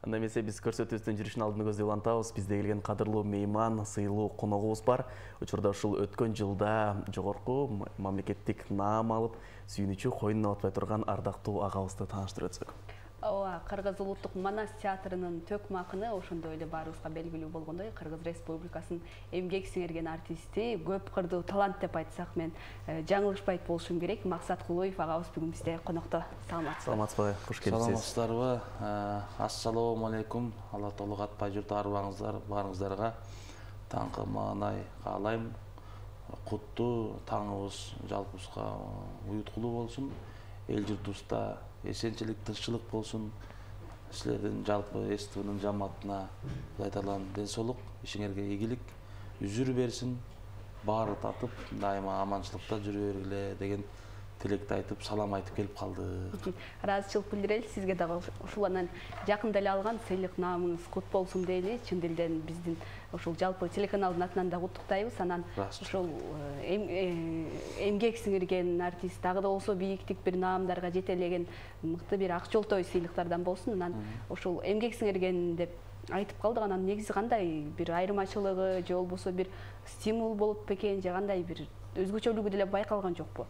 Анда эмесе биз көрсөтүүбүздүн жүрүшүнүн алдында көздөй улантабыз. Бизде келген кадырлуу мейман, сыйлуу коногубуз бар. Учурда ушул өткөн жылда жогорку мамлекеттик наам алып, сүйүнүчү коюнун абатпай турган ардактуу агабызды тааныштырып өтсөк. Ооба, Кыргыз улуттук Манас театрынын төкмө акыны ошондой эле баарыбызга белгилүү болгондой Кыргыз Республикасынын эмгек сиңирген артисти, көп кырдуу талант деп айтсак мен жаңылышпайт болушум керек. Максат Кулуев агабыз бүгүн бизде конокто. Саламатсызбы? Саламатсызбы? Куш келипсиз. Саламатсыздарбы? Ассалому алейкум. Алла толук атпай журт арбаңыздар, баарыңыздарга таңкы маанай каалайм. Куттуу таңыбыз жалпыбызга уюткулуу болсун. Эл журтубузда эсенчилик, тынччылык болсун. Силердин жалпы СТВнын жамаатына Кудай таалам ден соолук, ишиңерге ийгилик, үзүр берсин. Баары татып, дайыма аманчылыкта жүрө бергиле деген тилекти айтып, салам айтып келип калды. Ыраазычылык билдирели, сизге дагы ушул анан жакында эле алган сыйлык наамыңыз кут болсун дейли. Чын дилден биздин ушул жалпы телеканалдын атынан да куттуктайбыз. Анан ушул эмгек сиңирген артист дагы да болсо бийиктик бир наамдарга жетелеген мыкты бир ак жолтой сыйлыктардан болсун. Анан ушул эмгек сиңирген деп айтып калдык. Анан негизи кандай бир айырмачылыгы же болбосо бир стимул болуп бекен, же кандай бир өзгөчөлүгү деле байкалган жокпу?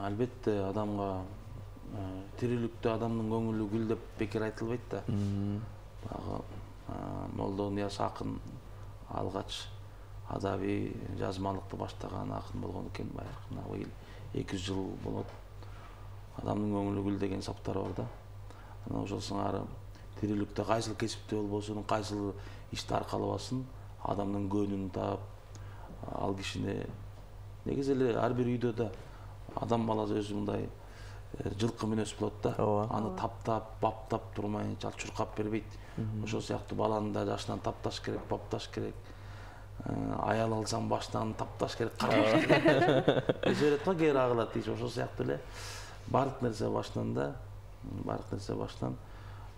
Албетте адамга тирүүлүктө адамдын көңүлү гүл деп бекер айтылбайт да. Дагы Молдо Нияз акын алгач адабий жазмалыкты баштаган акын болгон экен, баягы 200 жыл болот. Адамдын көңүлү гүл деген саптар бар да. Анан ошол сыңары тирүүлүктө кайсыл кесипте болбосун, кайсыл ишти аркалабасын, адамдын көңүлүн таап, ал кишини негизи эле ар бир үйдө да адам баласы өзү мындай жылкы мүнөз болот да. Аны таптап, баптап турмайынча ал чуркап бербейт. Ошол сыяктуу баланы да жашынан тапташ керек, бапташ керек. Аял алсаң башынан тапташ керек, карабаш керек. Өзөрөт го кээ агылат дейчи. Ошол сыяктуу эле бардык нерсе башынан да, бардык нерсе башынан.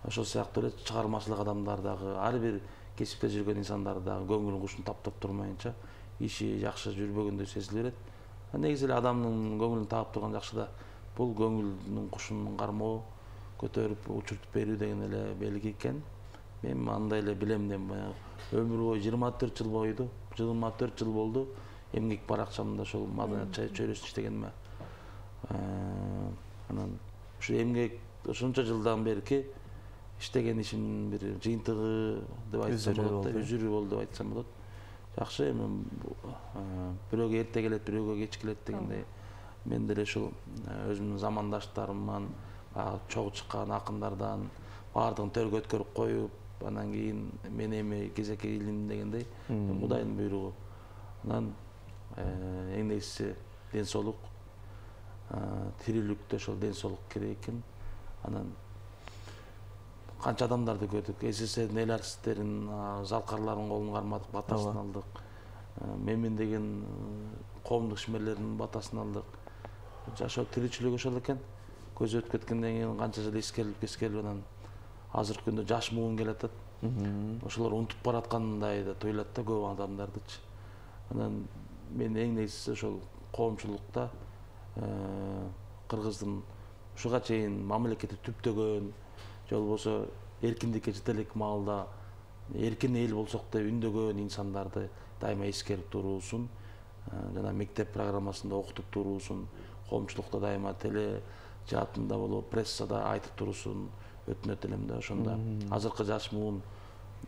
Ошол сыяктуу эле чыгармачылык адамдар дагы, ар бир кесипте жүргөн инсандар дагы көңүл кушун таптап турмайынча иши жакшы жүрбөгөндөй сезиле берет. Негизи эле адамдын көңүлүн таап турган жакшы да. Бул көңүлдүн кушунун кармоо, көтөрүп, учуртуп берүү деген эле белги экен. Мен андай эле билем деп өмүр бою 24 жыл бойду, 24 жыл болду эмгек баракчамда ошол маданият чөйрөсүндө иштегениме. Анан ушу эмгек ошончо жылдан берки иштеген ишимдин бир жыйынтыгы деп айтсам болот, үзүрү болду деп айтсам болот. Жакшы, эми бирөөгө эрте келет, бирөөгө кеч келет дегендей. Мен деле ушул өзүмдүн замандаштарымдан, чогуу чыккан акындардан баардыгын төргө өткөрүп коюп, анан кийин мен эми кезекке илиндим дегендей, Кудайдын буйругу. Анан эң негизгиси ден соолук, тирүүлүктө ошол ден соолук керек экен. Анан канча адамдарды көрдүк, СССРдин эл артисттерин, залкарлардын колун кармадык, батасын алдык. Менмен деген коомдук ишмерлердин батасын алдык. Жашоо тиричилиги ошол экен. Көз өтүп кеткенден кийин канча жыл эскерилип анан азыркы күндө жаш муун келатат. Ошолор унутуп бараткандай да туюлат да көп адамдардычы. Анан мен эң негизгиси ошол коомчулукта Кыргыздын ушуга чейин мамлекети түптөгөн, же болбосо эркиндикке жете элек маалда эркин эл болсок деп үндөгөн инсандарды дайыма эскерип туруусун, жана мектеп программасында окутуп туруусун, коомчулукта дайыма теле жаатында болуп, прессада айтып туруусун өтүнөт элем да. Ошондо азыркы жаш муун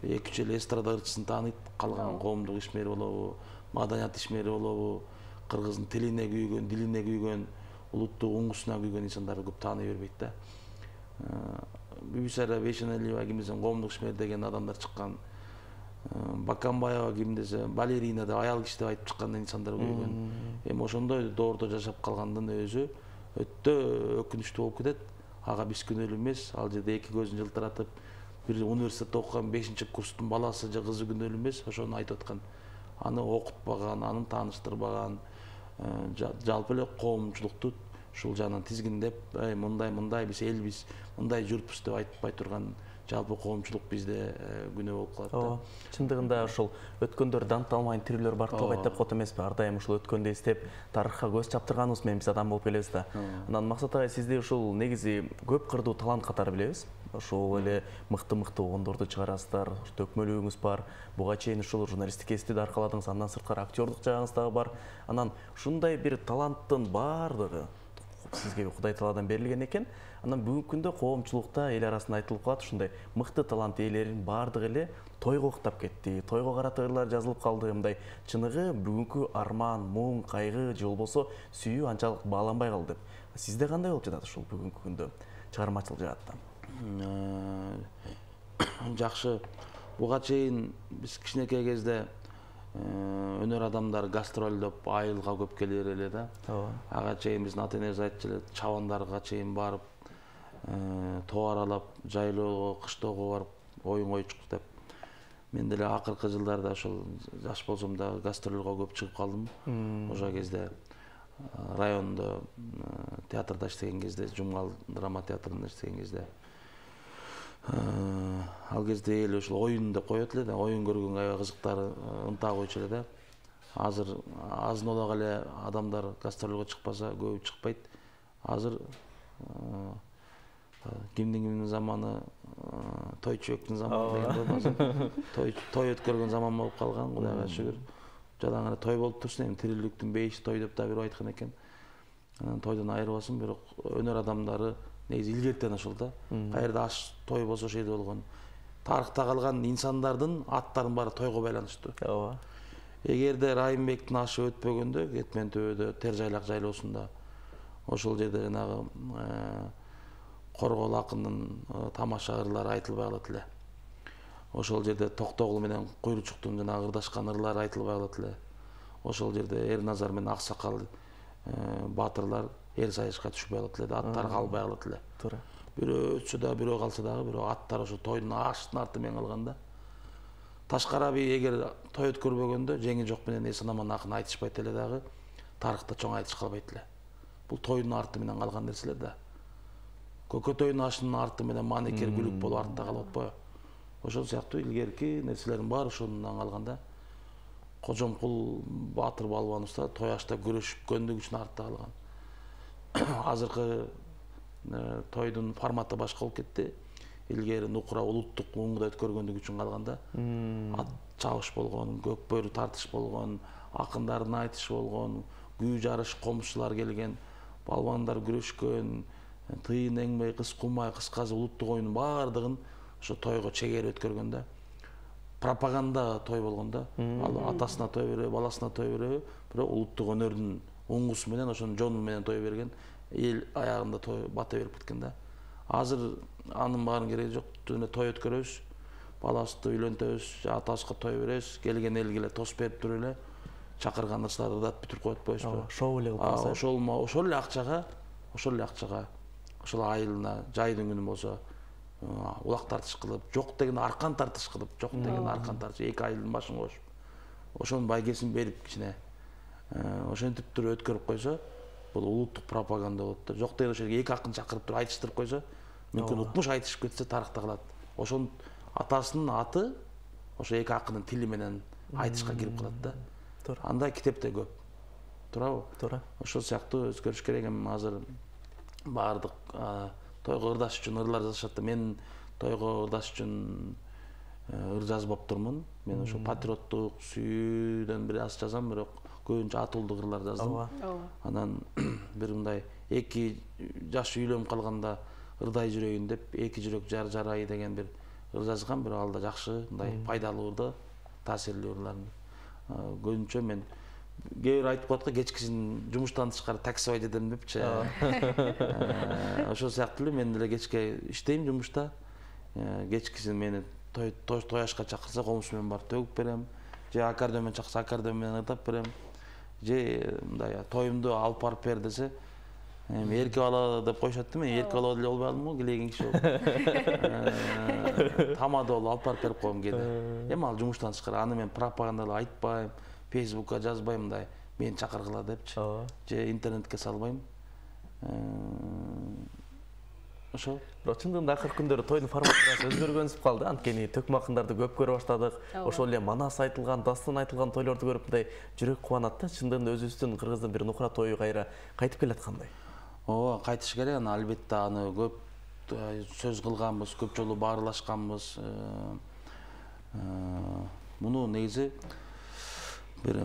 2 жыл эстрада ырчысын тааныйт, калган коомдук ишмери болобу, маданият ишмери болобу, кыргыздын тилине күйгөн, дилине күйгөн, улуттук уңгусуна күйгөн инсандарды көп тааный бербейт да. Бүбүсара Бейшеналиева кимдесе коомдук ишмер деген адамдар чыккан. Бакамбаева кимдесе балерина деп, аял киши деп айтып чыккан инсандар күйгөн. Эми ошондой доордо жашап калгандын өзү өтө өкүнүчтүү болуп кетет. Ага биз күнөөлүү эмес, ал жерде эки көзүн жылтыратып, бир университетте окуган 5-курстун баласы же кызы күнөөлүү эмес, ошону айтып аткан. Аны окутпаган, аны тааныштырбаган, жалпы эле коомчулукту ушул жагынан тизгиндеп, мындай биз элбиз, мындай журтпуз деп айтпай турган жалпы коомчулук бизде күнөө болуп калат да. Чындыгында ушул өткөндөр данталмайын тирүүлөр баркылап айтып кот эмеспи? Ар дайым ушул өткөндү эстеп, тарыхка көз чаптырганыбыз менен биз адам болуп келебиз да. Анан Максат агай, сизди ушул негизи көп кырдуу талант катары билебиз. ошол эле мыкты оңдорду чыгарасыздар, төкмөлүгүңүз бар. Буга чейин ушул журналисттик кесипти да аркаладыңыз, андан сырткары актерлук жагыңыз дагы бар. Анан ушундай бир таланттын баардыгы сизге Кудай таалаадан берилген экен. Анан бүгүнкү күндө коомчулукта эл арасында айтылып калат, ушундай мыкты талант ээлеринин баардыгы эле тойго уктап кетти, тойго карата ырлар жазылып калды. Мындай чыныгы бүгүнкү арман, муң, кайгы же болбосо сүйүү анчалык бааланбай калды. Сизде кандай болуп жатат ушул бүгүнкү күндө чыгармачылык жааттан? Жакшы. Буга чейин биз кичинекей кезде өнөр адамдар гастролдоп айылга көп келер эле да. Ага чейин биздин ата-энебиз айтчу эле, чабандарга чейин барып, тоо аралап, жайлоого, кыштоого барып оюн койчук деп. Мен деле акыркы жылдарда ошол жаш болсом да гастролго көп чыгып калдым. Ошол кезде райондо театрда иштеген кезде, Жумгал драма театрында иштеген кезде ал кезде эл ошол оюн деп коет эле да, оюн көргөнгө аябай кызыктары ынта койчу эле да. Азыр азын-олак эле адамдар гастролго чыкпаса, көбү чыкпайт. Азыр кимдин заманы, тойчубектин заманы деген болбосун. Той өткөргөн заман болуп калган, Кудайга шүгүр. Жадаңа той болуп турсун, эми тириликтин бейиши той деп да бирөө айткан экен. Анан тойдон айырбасын, бирок өнөр адамдары негизи илгертен ошол да. Каерде аш той болсо ошол жерде болгон. Тарыхта калган инсандардын аттарынын баары тойго байланыштуу. Ооба. Эгерде Райымбектин ашы өтпөгөндө, Кетмен төбөдө, Тер жайлак жайлоосунда ошол жерде жанагы Коргол акындын тамаша ырлары айтылбай калат эле. Ошол жерде Токтогул менен Куйручуктун жанагы ырдашкан ырлары айтылбай калат эле. Ошол жерде Эрназар менен Аксакал баатырлар эр сайышка түшпөй калат эле, аттары калбай калат эле. Туура. Бирөө өтсө да, бирөө калса дагы, бирөө аттар ошо тойдун аштын арты менен калган да. Ташкараби эгер той өткөрбөгөндө жеңи жок менен эсен-аман акын айтышпайт эле дагы, тарыхта чоң айтыш калбайт эле. Бул тойдун арты менен калган нерселер да. Көкөтөйдүн ашынын арты менен маанекер күлүк болуп артта калып атпайбы? Ошол сыяктуу илгерки нерселердин баары ошондон калган да. Кожомкул Баатыр балбаныбыз да той ашта күрөшкөндүгү үчүн артта калган. Азыркы тойдун форматы башка болуп кетти. Илгери нукура улуттук муңда өткөргөндүгү үчүн калган да. Ат чабыш болгон, көк бөрү тартыш болгон, акындардын айтышы болгон, күү жарыш, комушчулар келген, балбандар күрөшкөн, тыйын эңбей, кыз кумай, кыскасы улуттук оюнун баардыгын ошо тойго чегерип өткөргөн да. Пропаганда той болгон да. Ал атасына той береби, баласына той береби, бирок улуттук өнөрдүн оңгусу менен, ошонун жону менен той берген, эл аягында той бата берип кеткен да. Азыр анын баарын кереги жок, түнө той өткөрөбүз, балабызды үйлөнтөбүз, атабызга той беребиз, келген элге эле тос берип туруп эле чакырган ырчыларды ырдатып бүтүрүп коет атпайбызбы? Шоу эле кылып Ошол эле акчага, ошол айылына жайдын күнү болсо улак тартыш кылып, жок деген аркан тартыш кылып, жок деген аркан тартыш, эки айылдын башын кошуп, ошонун байгесин берип кичине ошентип туруп өткөрүп койсо, бул улуттук пропаганда болот да. Жок деген ошо эки акын чакырып туруп айтыштырып койсо, мүмкүн укмуш айтышып кетсе тарыхта калат. Ошонун атасынын аты ошо эки акындын тили менен айтышка кирип калат да. Андай китеп да көп. Туурабы? Туура. Ошол сыяктуу өзгөрүш керек. Эми азыр баардык тойго ырдаш үчүн ырлар жазышат да. Мен тойго ырдаш үчүн ыр жазбап турмун. Мен ошо патриоттук, сүйүүдөн бир аз жазам, бирок көбүнчө атуулдук ырлар жаздым. Анан бир мындай эки жаш үйлөнүп калганда ырдай жүрөйүн деп, эки жүрөк жарай деген бир ыр жазгам, бирок ал да жакшы, мындай пайдалуу ырды, таасирлүү ырлар. Көбүнчө мен кээ бир айтып коет го, кечкисин жумуштан тышкары такси айдап едем депчи. Ошол сыяктуу эле мен деле кечке иштейм жумушта. Кечкисин мени той ашка чакырса, комуш менен барып төгүп берем. Же аккордеон менен чакырса, аккордеон менен ырдап берем. Же мындай тоюмду алып барып бер десе, эми эрке бала деп коюшат да, мен эрке бала деле болбой алдым го, килеген киши болуп. Тамада болуп алып барып берип коем кээде. Эми ал жумуштан тышкары, аны мен пропагандалап айтпайм, Фейсбукка жазбайм, мындай мени чакыргыла депчи. Же интернетке салбайм. Ошо. Бирок чындыгында акыркы күндөрү тойдун форматы бир аз өзгөргөнүп калды. Анткени төкмө акындарды көп көрө баштадык. Ошол эле манас айтылган, дастан айтылган тойлорду көрүп мындай жүрөк кубанат да. Чындыгында өзүбүздүн кыргыздын бир нукура тою кайра кайтып келаткандай. Ооба, кайтыш керек. Аны албетте аны көп сөз кылганбыз, көп жолу баарылашканбыз. Муну негизи бир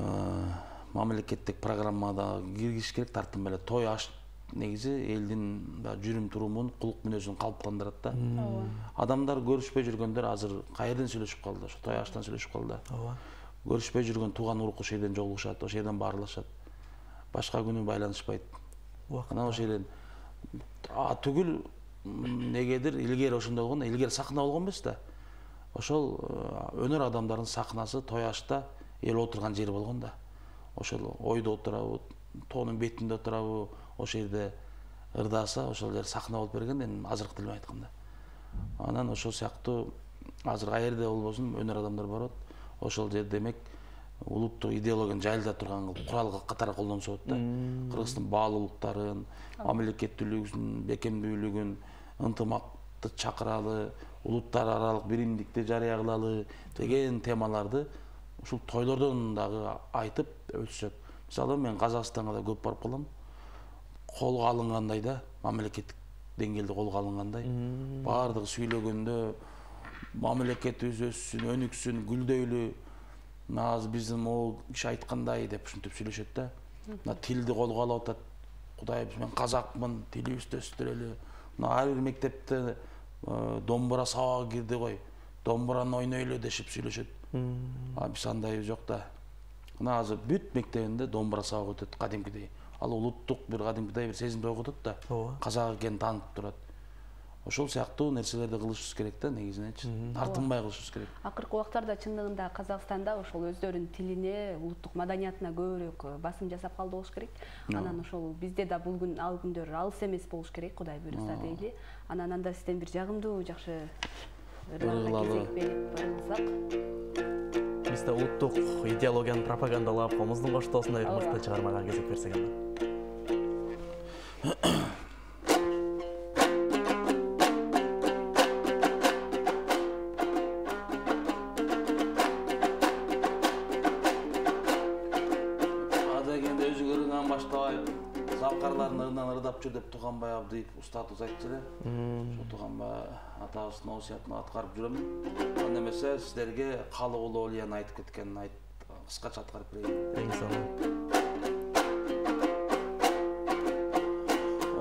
мамлекеттик программада киргизиш керек, тартым эле. Той аш негизи элдин жүрүм турумун, кулук мүнөзүн калыптандырат да. Адамдар көрүшпөй жүргөндөр азыр кайерден сүйлөшүп калды? Ошо той аштан сүйлөшүп калды. Көрүшпөй жүргөн тууган урукку ошол жерден жолугушат, ошол жерден баарылашат. Башка күнү байланышпайт. Анан ошол жерден түгүл негедир илгери ошондой болгон, илгери сахна болгон эмес да. Ошол өнөр адамдардын сахнасы той ашта эл отурган жер болгон да. Ошол ойдо отурабы, тоонун бетинде отурабы, ошол жерде ырдааса, ошол жер сахна болуп берген, эми азыркы тил менен айтканда. Анан ошол сыяктуу азыр каерде болбосун өнөр адамдар барат. Ошол жер демек улуттук идеологияны жайылта турган курал катары колдонсо болот да. Кыргыздын баалуулуктарын, мамлекеттүүлүгүн, бекемдүүлүгүн, ынтымакты чакыралы, улуттар аралык биримдикти жарыя кылалы деген темаларды ушул тойлордон дагы айтып өтсөк. Мисалы мен Казакстанга да көп барып калам. Колго алынгандай да, мамлекеттик деңгээлде колго алынгандай. Баардыгы сүйлөгөндө мамлекетибиз өссүн, өнүксүн, гүлдөйлү. Азыр биздин могу киши айткандай деп ушинтип сүйлөшөт да. Тилди колго алып атат. Кудайым, мен казакмын, тилибизди өстүрөлү. Ар бир мектепте домбура сабагы кирди кой. Домбураны ойнойлу дешип сүйлөшөт. Биз андай жок да. Мына азыр бүт мектебинде домбура сабагы өтөт кадимкидей. Ал улуттук бир кадимкидей бир сезимди ойготот да. Казак экенин таанытып турат. Ошол сыяктуу нерселерди кылышыбыз керек да, негизинечи. Тартынбай кылышыбыз керек. Акыркы убактарда чындыгында Казакстанда ошол өздөрүнүн тилине, улуттук маданиятына көбүрөөк басым жасап калды болуш керек. Анан ошол бизде да бул күн ал күндөр алыс эмес болуш керек, Кудай буйруса дейли. Анан анда сизден бир жагымдуу, жакшы кезек берилсак. Бизде улуттук идеологияны пропагандалап, комуздун коштоосундай мыкты чыгармага кезек берсек анда. Деп Туганбай Абдиев устатыбыз айтчу эле. Ошо Туганбай атабыздын осуятын аткарып жүрөм. Анда эмесе сиздерге Калы Улуу Олияны айтып кеткен кыскача аткарып берейин. Эң сонун.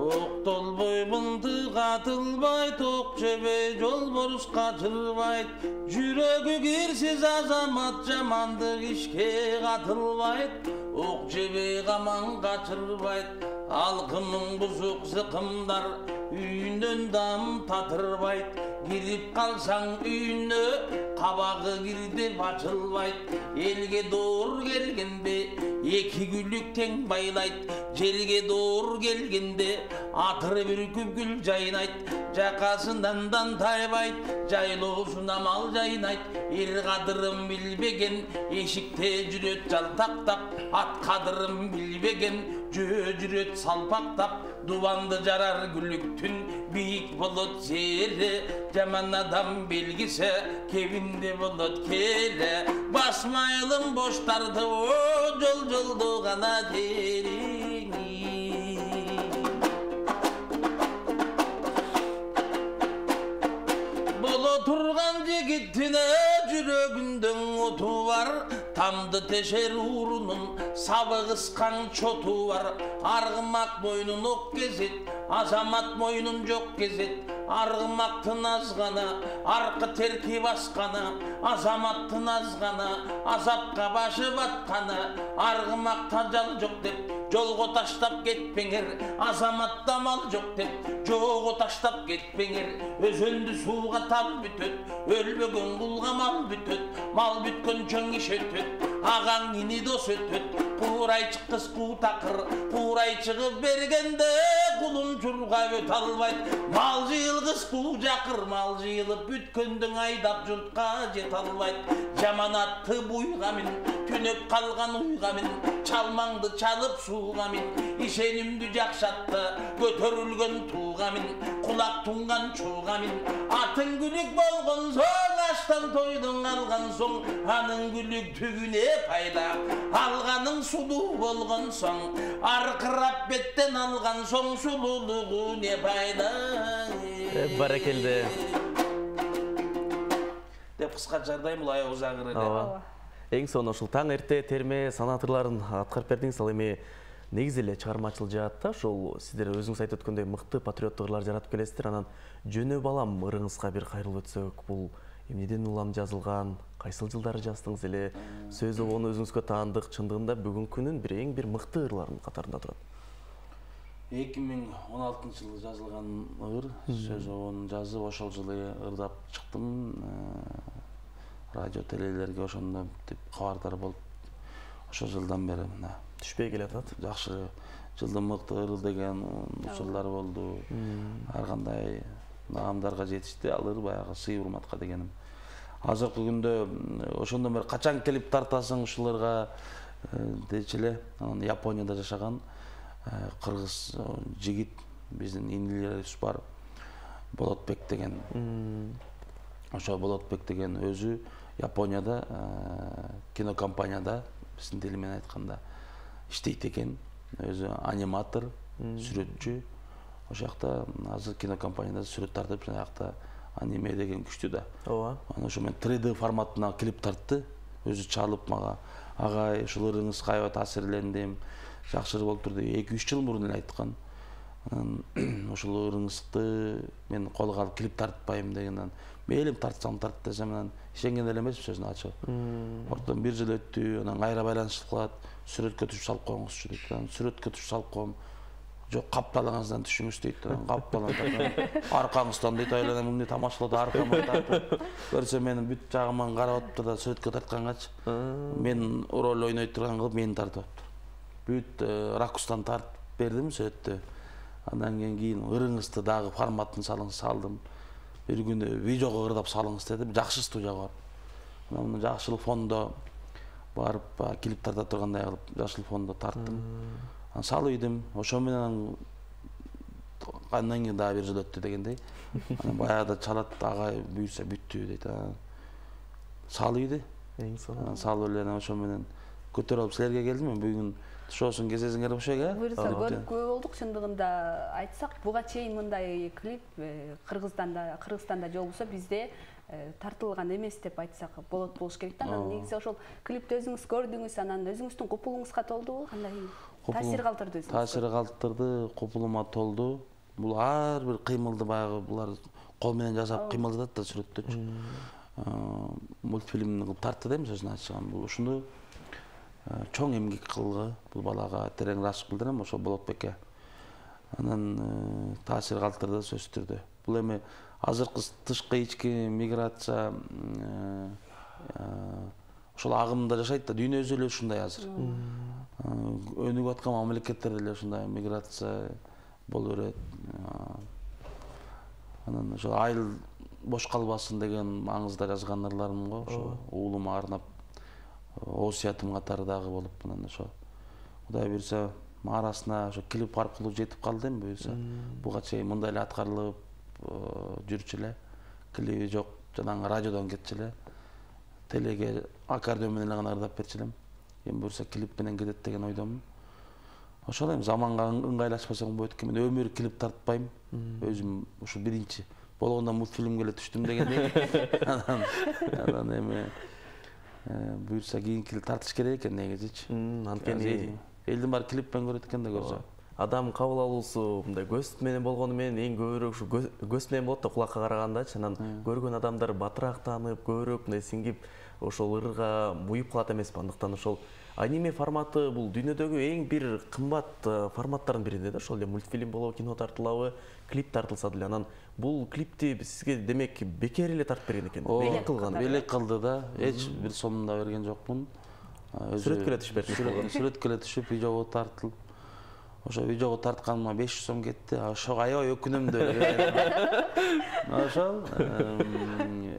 Октолбой мылтык атылбайт, ок жебей жолборус качырбайт. Жүрөгү кирсиз азамат жамандык ишке катылбайт. Ок жебей каман качырбайт. Алкымың бузук зыкымдар үйүндөн дам татырбайт. Кирип калсаң үйүнө кабагы кирдип ачылбайт. Элге доор келгенде эки күлүк тең байлайт. Жерге доор келгенде атыр бүркүп гүл жайнайт. Жакасынан дан тайбайт, жайлоосуна мал жайнайт. Эр кадырын билбеген эшикте жүрөт жалтактап. Ат кадырын билбеген жүрөт салпактап. Дубанды жарар күлүктүн бийик болот жери. Жаман адам белгисе кебинде болот келе. Басмайлым боштарды жол-жолду гана териңи. Боло турган жигитине жүрөгүндөн оту бар. Тамды тешер уурунун сабы кыскан чоту бар. Аргымак мойнун ок кезет, азамат мойнун жок кезет. Аргымактын азгана, аркы терки баскана. Азаматтын азгана, азапка башы баткана. Аргымакта жал жок деп жолго таштап кетпеңер. Азаматта мал жок деп жого таштап кетпеңер. Өзөндү сууга тал бүтөт, өлбөгөн кулга мал бүтөт. Мал бүткөн чөң иш өтөт, агаң ини дос өтөт. Куурайчы кыз куу такыр, куурай чыгып бергенде кулун чургап өтө албайт. Мал жыйылгыс куу жакыр, мал жыйылып бүткөндүң айдап журтка жете албайт. Жаманатты буйга мин, түнөп калган уйга мин. Чалмаңды чалып сууга мин, ишенимди жакшатты көтөрүлгөн тууга мин. Кулак тунган чууга мин, атын күлүк болгон соң, аштан тойдон калган соң, анын күлүктүгүнө пайда. Алганың сулуу болгон соң, аркырап беттен алган соң, сулуулугу не пайда. Баракелде. Деп кыскача жардайм бул аягы жагыр эле. Ооба. Эң сонун ушул таң эрте терме санаторлорун аткарып бердиңиз. Ал эми негизи эле чыгармачыл жаатта ошол сиздер өзүңүз айтып өткөндөй мыкты патриоттук ырлар жаратып келесиздер. Анан жөнө балам ырыңызга бир кайрылып өтсөк, бул эмнеден улам жазылган, кайсыл жылдары жаздыңыз эле? Сөз обону өзүңүзгө таандык, чындыгында бүгүнкү күнүн бир эң бир мыкты ырлардын катарында турат. 2016 жылы жазылган ыр, сөз обонун жазып, ошол жылы ырдап чыктым. Радио телелерге ошондо деп кабардар болуп, ошол жылдан бери мына Түшпөй келатат. жакшы жылдын мыкты ыры деген учурлар болду. Ар кандай наамдарга жетишти. Ал ыр баягы сый урматка дегеним. Азыркы күндө ошондон бери качан келип тартасың ушул ырга дечи эле. Анан Японияда жашаган кыргыз жигит биздин инилерибиз бар. Болотбек деген. Ошо Болотбек деген өзү Японияда кинокомпанияда биздин тили менен айтканда иштейт экен. Өзү аниматор, сүрөтчү. Ошол жакта азыр кинокомпанияда сүрөт тартып, жана жакта аниме деген күчтүү да. Ооба. Анан ошо мен 3D форматына клип тартты. Өзү чалып мага, агай ушул ырыңыз аябай таасирлендим. Жакшырып болуптур деп 2-3 жыл мурун эле айткан. Анан ушул ырыңызды мен колго алып клип тартпайм дегенден мейлим тартсам тарт десем, анан ишенген эле эмес сөзүн ачып. Ортон 1 жыл өттү, анан кайра байланышып калат. Сүрөткө түшүп салып коюңузчу дейт. Анан сүрөткө түшүп салып коем. Жок, капталыңыздан түшүңүз дейт. Капталып аркаңыздан дейт, айланам эмне тамашалап аркама тартып. Көрсө менин бүт жагыман карап атыптыр да сүрөткө тарткангачы. Мен роль ойной турган кылып мени тартып атыптыр. Бүт ракустан тартып бердим сүрөттү. Андан кийин ырыңызды дагы форматын салдым. Bir күнү видеого ырдап салыңыз деди. Жакшы студияга барып. Анан жакшыл фондо барып клип тарта тургандай кылып жакшыл фондо тарттым. Анан салып идим. Ошо менен андан кийин дагы 1 жыл өттү дегендей. Анан баягыда чалат, агай буйрса бүттү дейт. Салып иди. Эң сонун. Анан салып эле ошо менен көтөрүп алып силерге келдим. Мен бүгүн шоусун кезесиңер ошого. Буюрса көрүпкө болдук. Чындыгында айтсак, буга чейин мындай клип Кыргызстанда жолбосо бизде тартылган эмес деп айтсак болуш керек да. Анан негизи ошол клипти өзүңүз көрдүңүз, анан өзүңүздүн купулуңузга толдубу? Кандай таасир калтырды өзүңүзгө? Таасир калтырды, купулума толду. Бул ар бир кыймылды баягы булар кол менен жасап кыймылдатат да сүрөттөчү. Мультфильмди кылып тартты дейм сөзүн ачкан. Бул ушуну чоң эмгек кылгы, бул балага терең ырашып билдирем ошо Болотбекке. Анан таасир калтырды сөзсүз түрдө. Бул эми азыркы тышкы ички миграция ошол агымда жашайт да, дүйнө өзү эле ушундай азыр. Өнүгүп аткан мамлекеттерде эле ушундай миграция боло берет. Анан ошо айыл бош калбасын деген маңызда жазган ырларым го, ошо уулума арнап осуятым катары дагы болуп, анан ошо Кудай буйрса арасына ошо клип аркылуу жетип калды эми буюрса. Буга чейин мындай эле аткарылып жүрчү эле. Клиби жок, жанагы радиодон кетчү эле. Телеге аккордеон менен гана ырдап берчү элем. Эми буюрса клип менен кетет деген ойдомун. Ошол эми заманга ыңгайлашпасаң болот экен. Мен өмүр клип тартпайм. Өзүм ушу биринчи болгондо мультфильмге эле түштүм дегендей. Анан эми буюрса кийинки тартыш керек экен негизичи. Анткени элдин баары клиппен көрөт экен да көрсө. Адам кабыл алуусу мындай көз менен болгону менен эң көбүрөөк ушу көз менен болот да кулакка карагандачы. Анан көргөн адамдар батыраак таанып, көбүрөөк мындай сиңип ошол ырга буюп калат эмеспи? Андыктан ошол аниме форматы бул дүйнөдөгү эң бир кымбат форматтардын бири да. Ошол эле мультфильм болобу, кино тартылабы, клип тартылса деле. Анан бул клипти сизге демек бекер эле тартып берген экен. Белек кылган. Белек кылды да. Эч бир сомун да берген жокмун. Сүрөткө эле түшүп бердиңиз. Сүрөткө эле түшүп, видеого тартылып. Ошо видеого тартканыма 500 сом кетти. Ошого аябай өкүнөм да. Ошол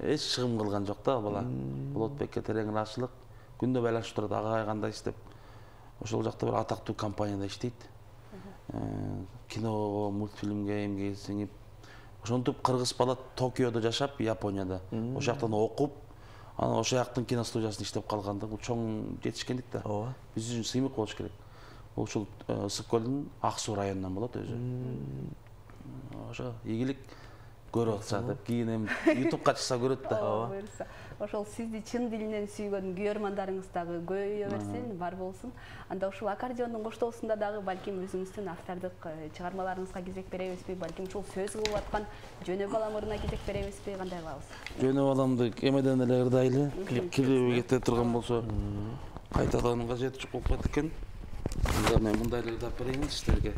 эч чыгым кылган жок да бала. Болотбекке терең ырашчылык. Күндө байланышып турат, агай кандайсыз деп. Ошол жакта бир атактуу компанияда иштейт. Киного, мультфильмге эмгеги сиңип. Ошентип кыргыз бала Токиодо жашап, Японияда. Ошол жактан окуп, анан ошол жактын киностудиясында иштеп калганда бул чоң жетишкендик да. Ооба. Биз үчүн сыймык болуш керек. Ушул Ысык көлдүн Ак Суу районунан болот өзү. Ошо ийгилик көрүп атышат. Кийин эми YouTubeга чыкса көрөт да. Буюрса. Ошол сизди чын дилинен сүйгөн күйөрмандарыңыз дагы көбөйө берсин, бар болсун. Анда ушул аккордеондун коштоосунда дагы балким өзүңүздүн автордук чыгармаларыңызга кезек беребизби, балким ушул сөз кылып аткан Жөнө балам ырына кезек беребизби, кандай кылабыз? Жөнө баламды эмеден эле ырдайлы, клип кете турган болсо кайтадан кажети жок болуп калат экен. Анда мен мындайларды да берейин сиздерге.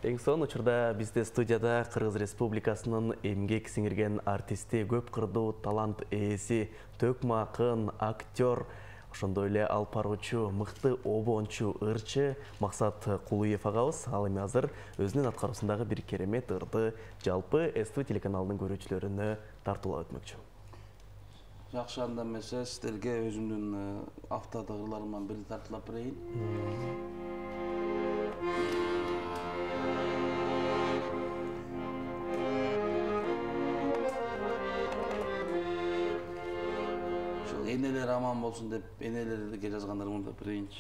Эң son учурда бизде студияда Кыргыз Республикасынын эмгек сиңирген артисти, көп кырдуу талант ээси, төкмө акын, актер, ошондой эле алып баруучу, мыкты обончу, ырчы Максат Кулуев агабыз. Ал эми азыр өзүнүн аткаруусундагы бир керемет ырды жалпы СТВ телеканалынын көрүүчүлөрүнө тартуулап өтмөкчү. Жакшы, анда эмесе сиздерге өзүмдүн автодагы ырларымдан бири тартуулап берейин. Энелер аман болсун деп, энелерге жазгандарымды да берейинчи.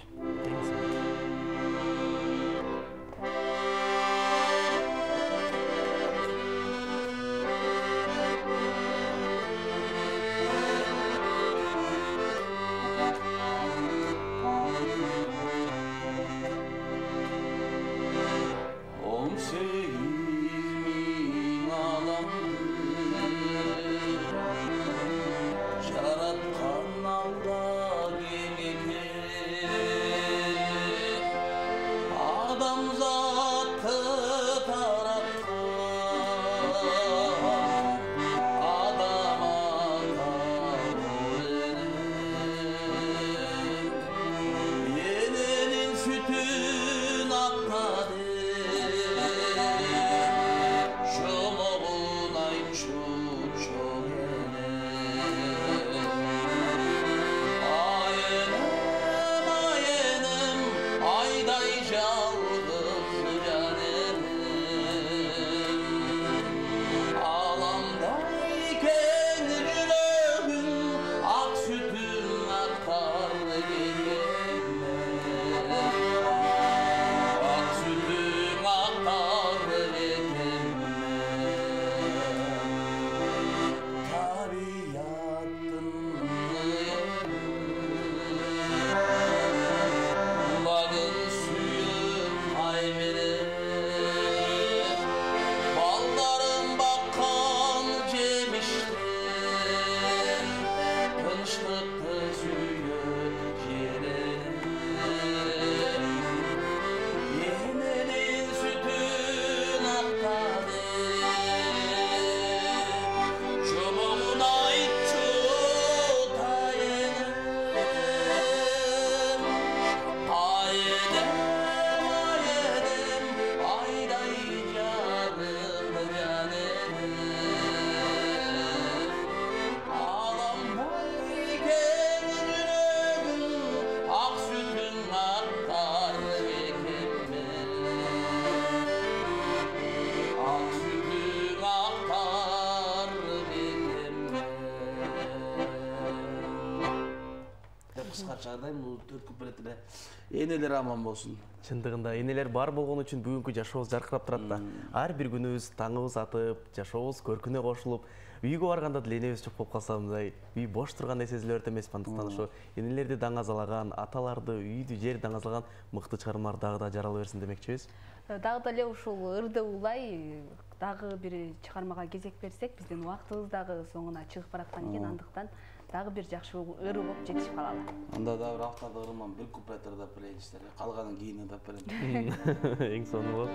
Энелер аман болсун. Чындыгында энелер бар болгон үчүн бүгүнкү жашообуз жаркырап турат да. Ар бир күнүбүз таңыбыз атып, жашообуз көркүнө кошулуп, үйгө барганда деле энебиз жок болуп калса мындай үй бош тургандай сезилет эмес. Андыктан ошо энелерди даңазалаган, аталарды, үйдү, жерди даңазалаган мыкты чыгармалар дагы да жарала берсин демекчибиз. Дагы деле ушул ырды улай дагы бир чыгармага кезек берсек, биздин убактыбыз дагы соңуна чыгып бараткан экен. Андыктан дагы бир жакшы ыр болуп жетишип калалы. Анда да бир автода ырыман бир куплет ырдап берейин сиздерге. Калганын кийин ырдап берем. Эң соңу болот.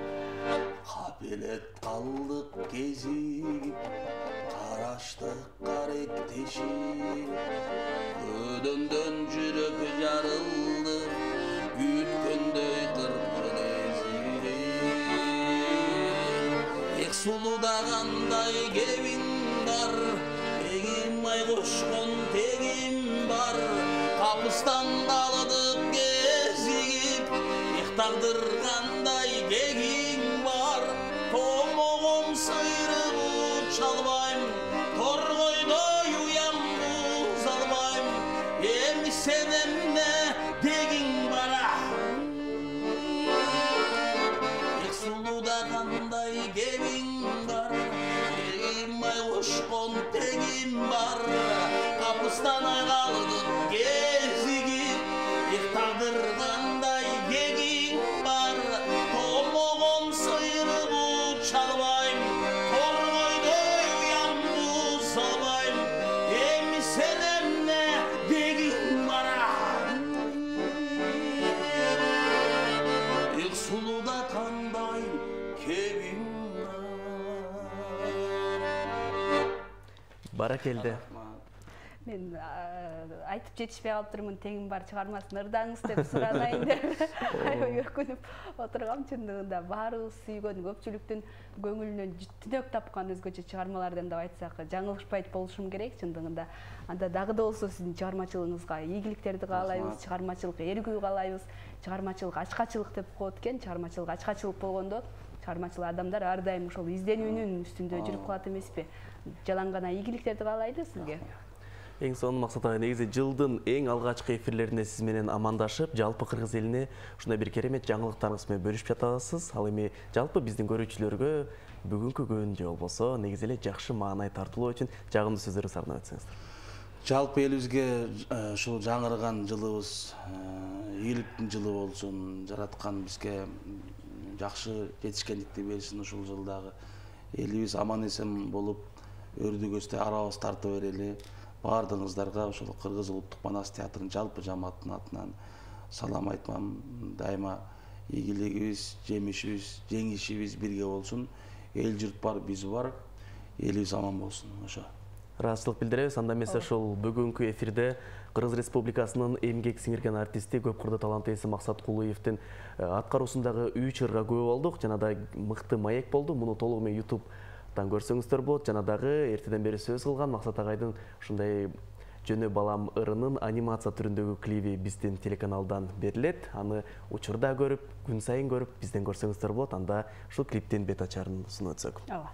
Капелет калдык кезигип, караштык каректешип, көдөндөн жүрөк жарылды, күткөндөй кыркын эзири. Эк сулуда кандай кебин бар, ай кошкон тегим бар, капыстан калдык кезигип, тагдыргандай кегиң бар, томогум сыйрып чалбайм, торгойдой уям буз албайм, эми сен эмне дегиң бара. Эк сулуда кандай Алыстанай қалдым кезігіп, иқтадырғандай кегің бар. Толмоғын сыйырып ұчалбайм, торғойдай ұямды салбайм. Еми сенемне дегің бара. Иқсулуда қандай кегің Бара келді. Мен айтып жетишпей калып турмун, теңим бар чыгармасын ырдаңыз деп суранайын деп аябай өркүнүп отургам. Чындыгында баарыбыз сүйгөн, көпчүлүктүн көңүлүнөн түнөк тапкан өзгөчө чыгармалардан деп айтсак жаңылышпайт болушум керек. Чындыгында анда дагы да болсо сиздин чыгармачылыгыңызга ийгиликтерди каалайбыз, чыгармачылык эргүү каалайбыз. Чыгармачылык ачкачылык деп коет экен. Чыгармачылык ачкачылык болгондо чыгармачыл адамдар ар дайым ошол изденүүнүн үстүндө жүрүп калат эмеспи? Жалаң гана ийгиликтерди каалайлы сизге. Эң сонун Максат ага, негизи жылдын эң алгачкы эфирлерине сиз менен амандашып, жалпы кыргыз элине ушундай бир керемет жаңылыктарыңыз менен бөлүшүп жатасыз. Ал эми жалпы биздин көрүүчүлөргө бүгүнкү күн же болбосо негизи эле жакшы маанай тартуулоо үчүн жагымдуу сөздөрүңүздү арнап өтсөңүздөр. Жалпы элибизге ушул жаңырган жылыбыз ийгиликтин жылы болсун, жараткан бизге жакшы жетишкендикти берсин. Ушул жылдагы элибиз аман эсен болуп, өрдүгөстөй арабыз тарта берели. Бардыңыздарга ошол Кыргыз улуттук манас театрынын жалпы жамааттын атынан салам айтмам. Дайыма ийгилигибиз, жемишибиз, жеңишибиз бирге болсун. Эл журт бар, биз бар. Элибиз аман болсун. Ошо. Ыраазычылык билдиребиз. Анда эмесе ошол бүгүнкү эфирде Кыргыз Республикасынын эмгек сиңирген артисти, көп кырды талант ээси Максат Кулуевдин аткаруусундагы 3 ырга күбө болдук. Жана да мыкты маек болду. Муну толугу менен YouTube-тан көрсөңүздөр болот. Жана дагы эртеден бери сөз кылган Максат агайдын ушундай Жөнө балам ырынын анимация түрүндөгү клиби биздин телеканалдан берилет. Аны учурда көрүп, күн сайын көрүп, бизден көрсөңүздөр болот. Анда ушул клиптин бет ачарын сунуп өтсөк. Ооба.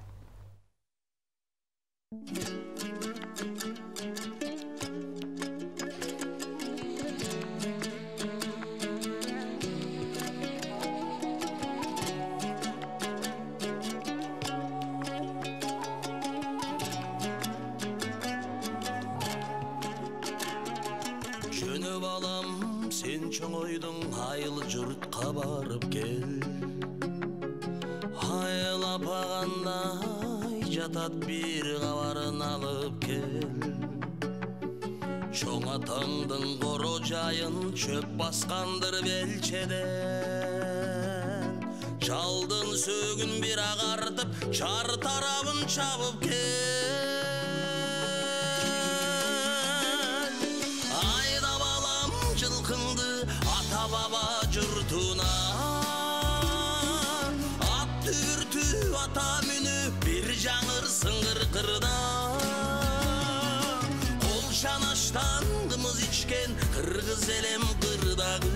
Жөнө балам, сен чоңойдуң, айыл жұртқа барып кел. Айыл апағандай жатат бир кабарын алып кел. Чоң атаңдың коро жайын чөп баскандыр белчеден. Жалдын сөгүн бир агартып, чар тарабын чабып кел. Баба жұртуна ат түртү ата мүнү бир жаңыр сыңгыр кырда. Кол шанаштан кымыз ичкен кыргыз элем кырдагы.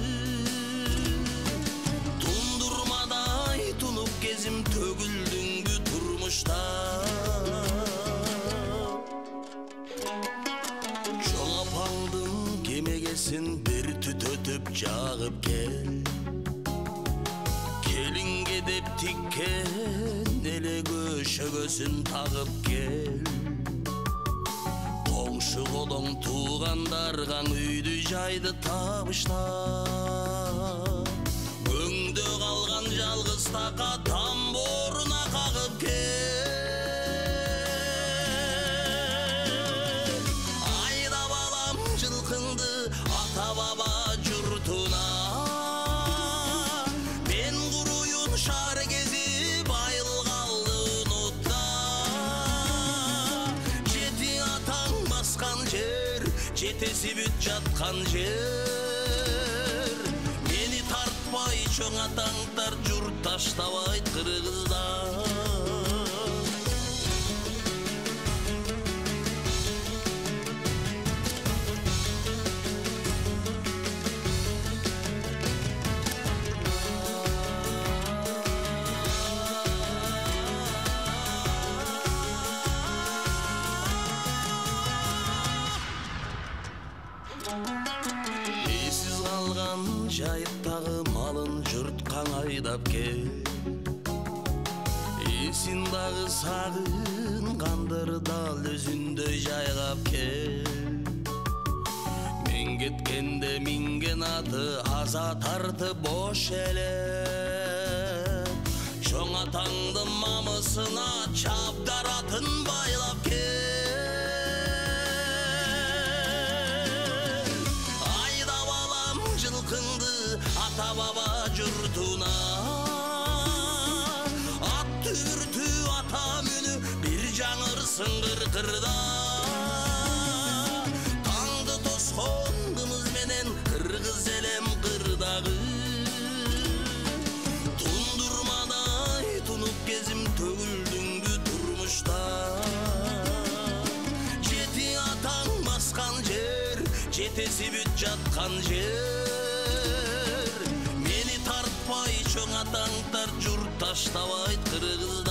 Тундурмадай тунуп кезим төгүлдүңбү турмушта. Чоң апаңдын кемегесин бир түтөтүп жагып кел. Келинге деп тиккен эле көшөгөсүн тагып кел. Коңшу колоң туугандарга үйдү жайды табышта. Көңдө калган жалгыз така тамборуна кагып кел. Айда балам жылкыңды ата баба журтуна. Мен куруюн шаар кезип айыл калды унутта. Жети атаң баскан жер, жетеси бүт жаткан жер. Мени тартпай чоң атаңдар журт таштабайт кыргыздар. Эсиз калган жайыттагы малын журт каңайдап кел. Эсин дагы сагынгандыр дал өзүндөй жайгап кел. кеткенде минген аты аза тартып бош эле чоң атаңдын мамысына чабдаратын байлап кел айдап алам жылкыңды ата баба журтуна ат түбүртүү ата мүнү бир жаңырсын кыркырда таңды тоскондумуз менен кыргыз элем кырдагы тундурмадай тунуп кезим төгүлдүңдү турмушта жети атаң баскан жер жетеси бүт жаткан жер мени тартпай чоң атаң тарт журт таштабайт кыргызда